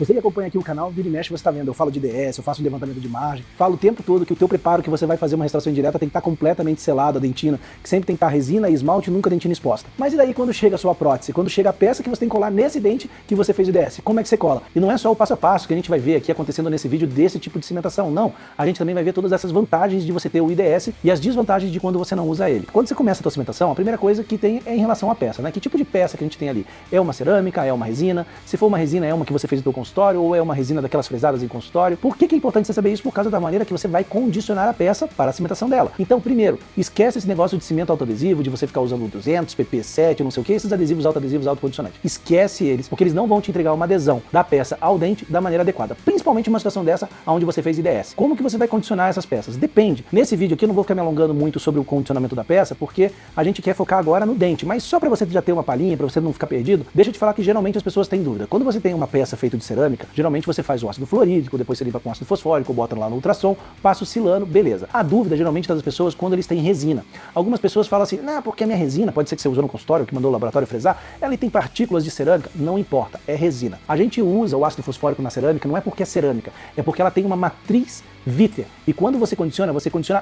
Você que acompanha aqui o canal, vira e mexe, você está vendo, eu falo de DS, eu faço levantamento de margem, falo o tempo todo que o teu preparo que você vai fazer uma restauração indireta tem que estar completamente selado, a dentina, que sempre tem que estar resina e esmalte, nunca dentina exposta. Mas e daí quando chega a sua prótese, quando chega a peça que você tem que colar nesse dente que você fez o DS, como é que você cola? E não é só o passo a passo que a gente vai ver aqui acontecendo nesse vídeo desse tipo de cimentação, não. A gente também vai ver todas essas vantagens de você ter o IDS e as desvantagens de quando você não usa ele. Quando você começa a tua cimentação, a primeira coisa que tem é em relação à peça, né? Que tipo de peça que a gente tem ali? É uma cerâmica, é uma resina? Se for uma resina, é uma que você fez no teu consultório ou é uma resina daquelas fresadas em consultório? Por que é importante você saber isso? Por causa da maneira que você vai condicionar a peça para a cimentação dela. Então, primeiro, esquece esse negócio de cimento autoadesivo, de você ficar usando 200, PP7, não sei o que, esses adesivos autocondicionantes. Esquece eles, porque eles não vão te entregar uma adesão da peça ao dente da maneira adequada. Principalmente uma situação dessa, onde você fez IDS. Como que você vai condicionar essas peças? Depende. Nesse vídeo aqui eu não vou ficar me alongando muito sobre o condicionamento da peça, porque a gente quer focar agora no dente. Mas só para você já ter uma palhinha, para você não ficar perdido, deixa eu te falar que geralmente as pessoas têm dúvida. Quando você tem uma peça feita de cerâmica, geralmente você faz o ácido fluorídrico, depois você limpa com ácido fosfórico, bota lá no ultrassom, passa o silano, beleza. A dúvida geralmente das pessoas quando eles têm resina. Algumas pessoas falam assim, não, porque a minha resina, pode ser que você usou no consultório, que mandou o laboratório fresar, ela tem partículas de cerâmica. Não importa, é resina. A gente usa o ácido fosfórico na cerâmica não é porque é cerâmica, é porque ela tem uma matriz vítrea. E quando você condiciona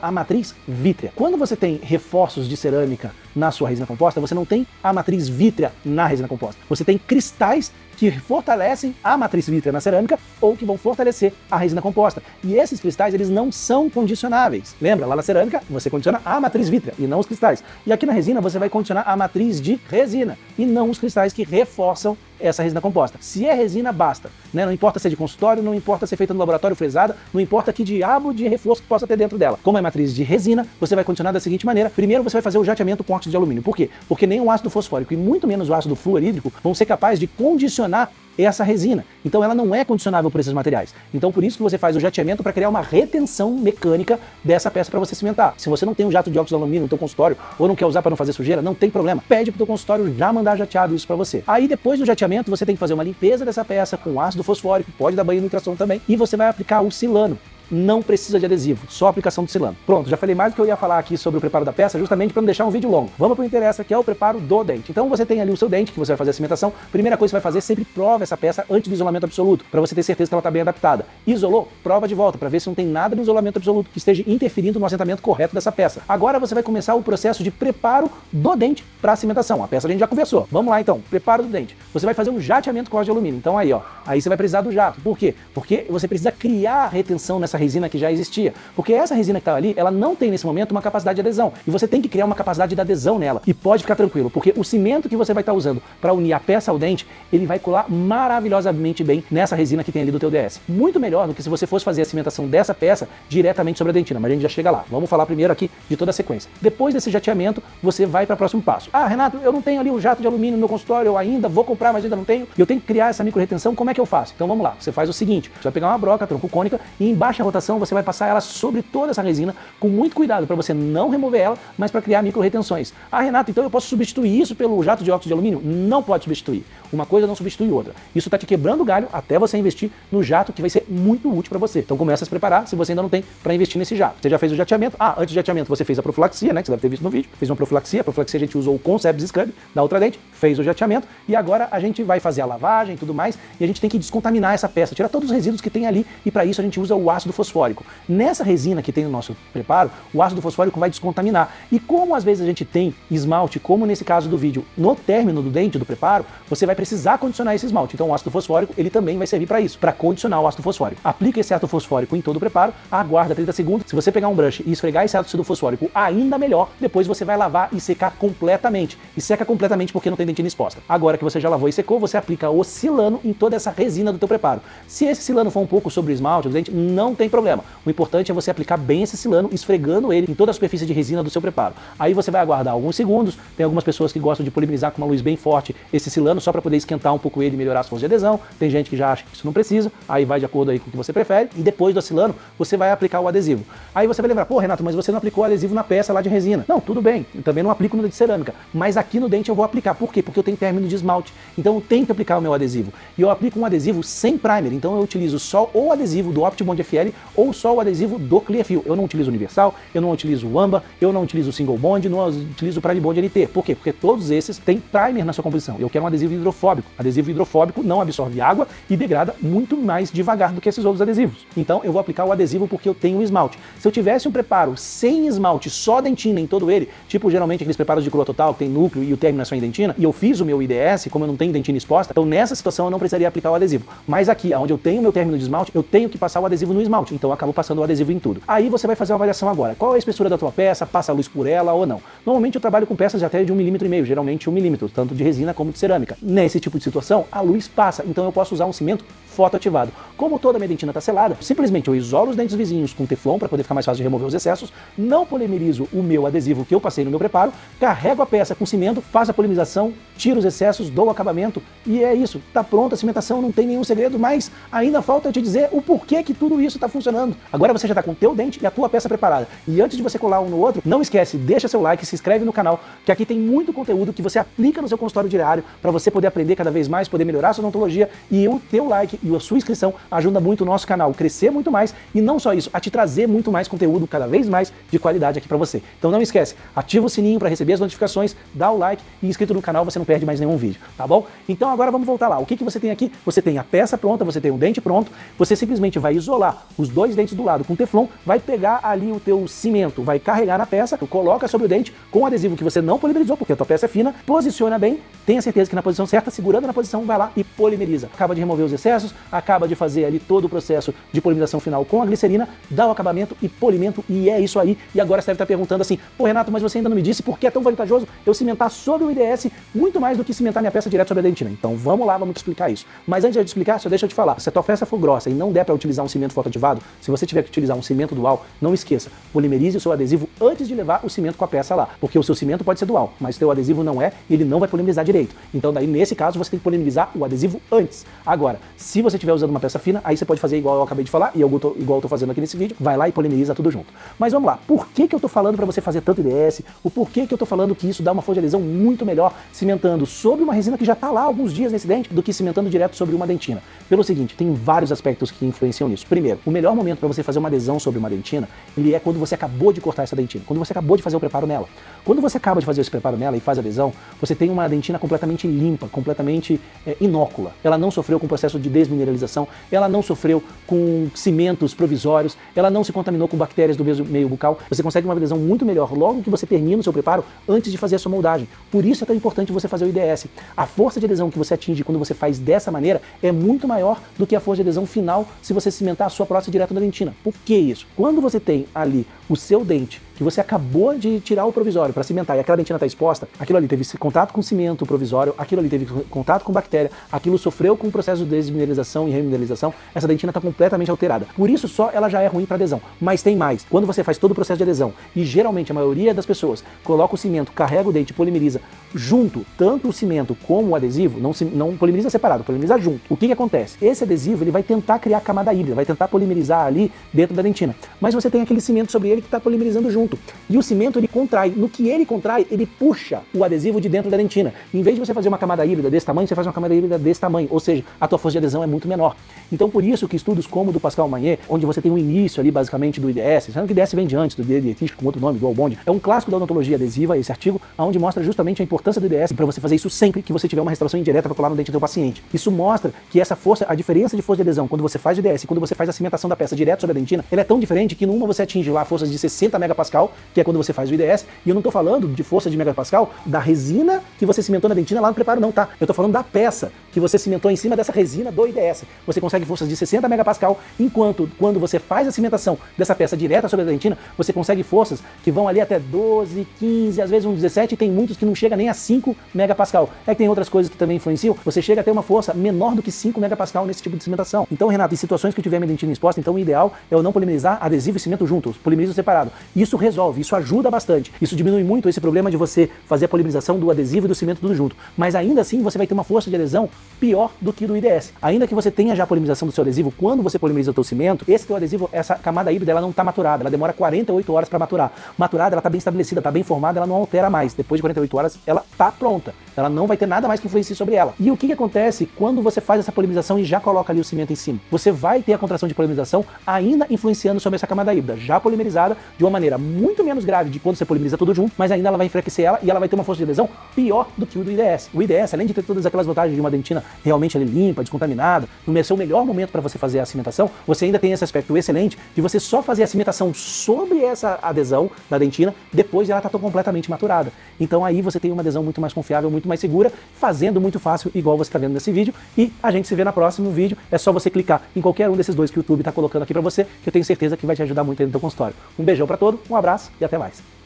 a matriz vítrea. Quando você tem reforços de cerâmica na sua resina composta, você não tem a matriz vítrea na resina composta. Você tem cristais que fortalecem a matriz vítrea na cerâmica ou que vão fortalecer a resina composta. E esses cristais, eles não são condicionáveis. Lembra, lá na cerâmica, você condiciona a matriz vítrea e não os cristais. E aqui na resina, você vai condicionar a matriz de resina e não os cristais que reforçam essa resina composta. Se é resina, basta. Né? Não importa se é de consultório, não importa se é feita no laboratório fresada, não importa que diabo de reforço que possa ter dentro dela. Como é matriz de resina, você vai condicionar da seguinte maneira. Primeiro você vai fazer o jateamento com óxido de alumínio. Por quê? Porque nem o ácido fosfórico e muito menos o ácido fluorídrico vão ser capazes de condicionar essa resina. Então ela não é condicionável por esses materiais. Então por isso que você faz o jateamento para criar uma retenção mecânica dessa peça para você cimentar. Se você não tem um jato de óxido de alumínio no teu consultório ou não quer usar para não fazer sujeira, não tem problema. Pede pro teu consultório já mandar jateado isso para você. Aí depois do jateamento você tem que fazer uma limpeza dessa peça com ácido fosfórico, pode dar banho no ultrassom também, e você vai aplicar o silano. Não precisa de adesivo, só aplicação do silano. Pronto, já falei mais do que eu ia falar aqui sobre o preparo da peça, justamente para não deixar um vídeo longo. Vamos para o que interessa, que é o preparo do dente. Então você tem ali o seu dente, que você vai fazer a cimentação. Primeira coisa que você vai fazer, sempre prova essa peça antes do isolamento absoluto, para você ter certeza que ela está bem adaptada. Isolou? Prova de volta, para ver se não tem nada no isolamento absoluto que esteja interferindo no assentamento correto dessa peça. Agora você vai começar o processo de preparo do dente para a cimentação. A peça a gente já conversou. Vamos lá então, preparo do dente. Você vai fazer um jateamento com óxido de alumínio. Então aí, ó, aí você vai precisar do jato. Por quê? Porque você precisa criar a retenção nessa resina que já existia. Porque essa resina que está ali, ela não tem nesse momento uma capacidade de adesão. E você tem que criar uma capacidade de adesão nela. E pode ficar tranquilo, porque o cimento que você vai estar usando para unir a peça ao dente, ele vai colar maravilhosamente bem nessa resina que tem ali do teu DS. Muito melhor do que se você fosse fazer a cimentação dessa peça diretamente sobre a dentina. Mas a gente já chega lá. Vamos falar primeiro aqui de toda a sequência. Depois desse jateamento, você vai para o próximo passo. Ah, Renato, eu não tenho ali um jato de alumínio no meu consultório, eu ainda vou comprar, mas ainda não tenho. E eu tenho que criar essa micro retenção. Como é que eu faço? Então vamos lá. Você faz o seguinte. Você vai pegar uma broca troncocônica e em baixa rotação você vai passar ela sobre toda essa resina com muito cuidado para você não remover ela, mas para criar micro retenções. Ah, Renato, então eu posso substituir isso pelo jato de óxido de alumínio? Não pode substituir. Uma coisa não substitui outra. Isso está te quebrando o galho até você investir no jato que vai ser muito útil para você. Então começa a se preparar se você ainda não tem para investir nesse jato. Você já fez o jateamento? Ah, antes do jateamento você fez a profilaxia, né, que você deve ter visto no vídeo. Fez uma profilaxia. A profilaxia a gente usou o Concept Scrub da Ultradente, fez o jateamento e agora a gente vai fazer a lavagem e tudo mais e a gente tem que descontaminar essa peça, tirar todos os resíduos que tem ali e para isso a gente usa o ácido fosfórico. Nessa resina que tem no nosso preparo, o ácido fosfórico vai descontaminar. E como às vezes a gente tem esmalte, como nesse caso do vídeo, no término do dente do preparo, você vai precisar condicionar esse esmalte. Então o ácido fosfórico, ele também vai servir para isso, para condicionar o ácido fosfórico. Aplica esse ácido fosfórico em todo o preparo, aguarda 30 segundos. Se você pegar um brush e esfregar esse ácido fosfórico ainda melhor, depois você vai lavar e secar completamente. E seca completamente porque não tem dentina exposta. Agora que você já lavou e secou, você aplica o silano em toda essa resina do teu preparo. Se esse silano for um pouco sobre o esmalte do dente, não tem problema. O importante é você aplicar bem esse silano, esfregando ele em toda a superfície de resina do seu preparo. Aí você vai aguardar alguns segundos. Tem algumas pessoas que gostam de polimerizar com uma luz bem forte esse silano só para poder esquentar um pouco ele e melhorar as forças de adesão. Tem gente que já acha que isso não precisa, aí vai de acordo aí com o que você prefere. E depois do silano, você vai aplicar o adesivo. Aí você vai lembrar, pô, Renato, mas você não aplicou o adesivo na peça lá de resina. Não, tudo bem, eu também não aplico no de cerâmica, mas aqui no dente eu vou aplicar. Por quê? Porque eu tenho término de esmalte, então eu tenho que aplicar o meu adesivo. E eu aplico um adesivo sem primer, então eu utilizo só o adesivo do OptiBond FL ou só o adesivo do Clearfill. Eu não utilizo universal, eu não utilizo o AMBA, eu não utilizo o Single Bond, não utilizo o Prime Bond NT. Por quê? Porque todos esses têm primer na sua composição. Eu quero um adesivo hidrofílico. hidrofóbico. Adesivo hidrofóbico não absorve água e degrada muito mais devagar do que esses outros adesivos. Então eu vou aplicar o adesivo porque eu tenho o esmalte. Se eu tivesse um preparo sem esmalte, só dentina em todo ele, tipo geralmente aqueles preparos de crua total, que tem núcleo e o término é só em dentina, e eu fiz o meu IDS, como eu não tenho dentina exposta, então nessa situação eu não precisaria aplicar o adesivo. Mas aqui, onde eu tenho o meu término de esmalte, eu tenho que passar o adesivo no esmalte, então eu acabo passando o adesivo em tudo. Aí você vai fazer uma avaliação agora. Qual é a espessura da tua peça? Passa a luz por ela ou não? Normalmente eu trabalho com peças de até de 1,5 mm, geralmente 1 mm, tanto de resina como de cerâmica. Nesse tipo de situação, a luz passa, então eu posso usar um cimento fotoativado. Como toda a minha dentina está selada, simplesmente eu isolo os dentes vizinhos com teflon para poder ficar mais fácil de remover os excessos, não polimerizo o meu adesivo que eu passei no meu preparo, carrego a peça com cimento, faço a polimerização, tiro os excessos, dou o acabamento e é isso. Tá pronta a cimentação, não tem nenhum segredo, mas ainda falta eu te dizer o porquê que tudo isso está funcionando. Agora você já está com o teu dente e a tua peça preparada. E antes de você colar um no outro, não esquece, deixa seu like, se inscreve no canal, que aqui tem muito conteúdo que você aplica no seu consultório diário para você poder aprender cada vez mais, poder melhorar a sua odontologia, e o teu like e a sua inscrição ajuda muito o nosso canal a crescer muito mais e não só isso, a te trazer muito mais conteúdo cada vez mais de qualidade aqui para você. Então não esquece, ativa o sininho para receber as notificações, dá o like e inscrito no canal, você não perde mais nenhum vídeo, tá bom? Então agora vamos voltar lá. O que você tem aqui? Você tem a peça pronta, você tem o dente pronto, você simplesmente vai isolar os dois dentes do lado com teflon, vai pegar ali o teu cimento, vai carregar na peça, coloca sobre o dente com o adesivo que você não polimerizou, porque a tua peça é fina, posiciona bem, tenha certeza que na posição certa, segurando na posição, vai lá e polimeriza. Acaba de remover os excessos, acaba de fazer ali todo o processo de polimerização final com a glicerina, dá o acabamento e polimento, e é isso aí. E agora você deve estar perguntando assim, pô Renato, mas você ainda não me disse por que é tão vantajoso eu cimentar sobre o IDS muito mais do que cimentar minha peça direto sobre a dentina. Então vamos lá, vamos te explicar isso. Mas antes de eu te explicar, só deixa eu te falar, se a tua peça for grossa e não der para utilizar um cimento fotoativado, se você tiver que utilizar um cimento dual, não esqueça, polimerize o seu adesivo antes de levar o cimento com a peça lá, porque o seu cimento pode ser dual, mas o teu adesivo não é, e ele não vai polimerizar direito. Então daí nesse caso você tem que polimerizar o adesivo antes. Agora, se você estiver usando uma peça fina, aí você pode fazer igual eu acabei de falar, e igual eu tô fazendo aqui nesse vídeo, vai lá e polimeriza tudo junto. Mas vamos lá, por que eu tô falando para você fazer tanto IDS? O porquê que eu tô falando que isso dá uma força de adesão muito melhor cimentando sobre uma resina que já tá lá há alguns dias nesse dente do que cimentando direto sobre uma dentina? Pelo seguinte, tem vários aspectos que influenciam nisso. Primeiro, o melhor momento para você fazer uma adesão sobre uma dentina, ele é quando você acabou de cortar essa dentina, quando você acabou de fazer o preparo nela. Quando você acaba de fazer esse preparo nela e faz a adesão, você tem uma dentina completamente limpa, completamente inócula. Ela não sofreu com o processo de desmineralização, ela não sofreu com cimentos provisórios, ela não se contaminou com bactérias do meio bucal. Você consegue uma adesão muito melhor logo que você termina o seu preparo antes de fazer a sua moldagem. Por isso é tão importante você fazer o IDS. A força de adesão que você atinge quando você faz dessa maneira é muito maior do que a força de adesão final se você cimentar a sua prótese direto na dentina. Por que isso? Quando você tem ali o seu dente que você acabou de tirar o provisório para cimentar e aquela dentina está exposta, aquilo ali teve contato com cimento provisório, aquilo ali teve contato com bactéria, aquilo sofreu com o processo de desmineralização e remineralização, essa dentina está completamente alterada. Por isso só ela já é ruim para adesão. Mas tem mais. Quando você faz todo o processo de adesão, e geralmente a maioria das pessoas coloca o cimento, carrega o dente, polimeriza junto, tanto o cimento como o adesivo, não polimeriza separado, polimeriza junto. O que acontece? Esse adesivo ele vai tentar criar camada híbrida, vai tentar polimerizar ali dentro da dentina. Mas você tem aquele cimento sobre ele que está polimerizando junto. E o cimento ele contrai. No que ele contrai, ele puxa o adesivo de dentro da dentina. Em vez de você fazer uma camada híbrida desse tamanho, você faz uma camada híbrida desse tamanho. Ou seja, a tua força de adesão é muito menor. Então por isso que estudos como o do Pascal Magnier, onde você tem um início ali basicamente do IDS, sendo que o IDS vem de antes, do dietístico com outro nome, dual bond, é um clássico da odontologia adesiva, esse artigo, onde mostra justamente a importância do IDS para você fazer isso sempre que você tiver uma restauração indireta para colar no dente do teu paciente. Isso mostra que essa força, a diferença de força de adesão quando você faz o IDS e quando você faz a cimentação da peça direto sobre a dentina, ela é tão diferente que numa você atinge lá forças de 60 megapascal, que é quando você faz o IDS, e eu não tô falando de força de megapascal da resina que você cimentou na dentina lá no preparo não, tá? Eu tô falando da peça que você cimentou em cima dessa resina do IDS. Você consegue forças de 60 megapascal, enquanto quando você faz a cimentação dessa peça direta sobre a dentina, você consegue forças que vão ali até 12, 15, às vezes uns 17, e tem muitos que não chega nem a 5 megapascal. É que tem outras coisas que também influenciam, você chega a ter uma força menor do que 5 megapascal nesse tipo de cimentação. Então, Renato, em situações que eu tiver minha dentina exposta, então o ideal é eu não polimerizar adesivo e cimento juntos, polimerizo separado. Isso resolve, isso ajuda bastante. Isso diminui muito esse problema de você fazer a polimerização do adesivo e do cimento tudo junto. Mas ainda assim você vai ter uma força de adesão pior do que do IDS. Ainda que você tenha já a polimerização do seu adesivo, quando você polimeriza o teu cimento, esse teu adesivo, essa camada híbrida, ela não está maturada, ela demora 48 horas para maturar. Maturada, ela está bem estabelecida, está bem formada, ela não altera mais. Depois de 48 horas, ela está pronta. Ela não vai ter nada mais que influencie sobre ela. E o que acontece quando você faz essa polimerização e já coloca ali o cimento em cima? Você vai ter a contração de polimerização ainda influenciando sobre essa camada híbrida, já polimerizada de uma maneira muito menos grave de quando você polimeriza tudo junto, mas ainda ela vai enfraquecer ela e ela vai ter uma força de adesão pior do que o do IDS. O IDS, além de ter todas aquelas vantagens de uma dentina realmente ali limpa, descontaminada, no seu melhor momento para você fazer a cimentação, você ainda tem esse aspecto excelente de você só fazer a cimentação sobre essa adesão da dentina depois de ela estar completamente maturada. Então aí você tem uma adesão muito mais confiável, muito mais segura, fazendo muito fácil, igual você está vendo nesse vídeo, e a gente se vê no próximo vídeo. É só você clicar em qualquer um desses dois que o YouTube está colocando aqui para você, que eu tenho certeza que vai te ajudar muito aí no teu consultório. Um beijão para todos, um abraço e até mais.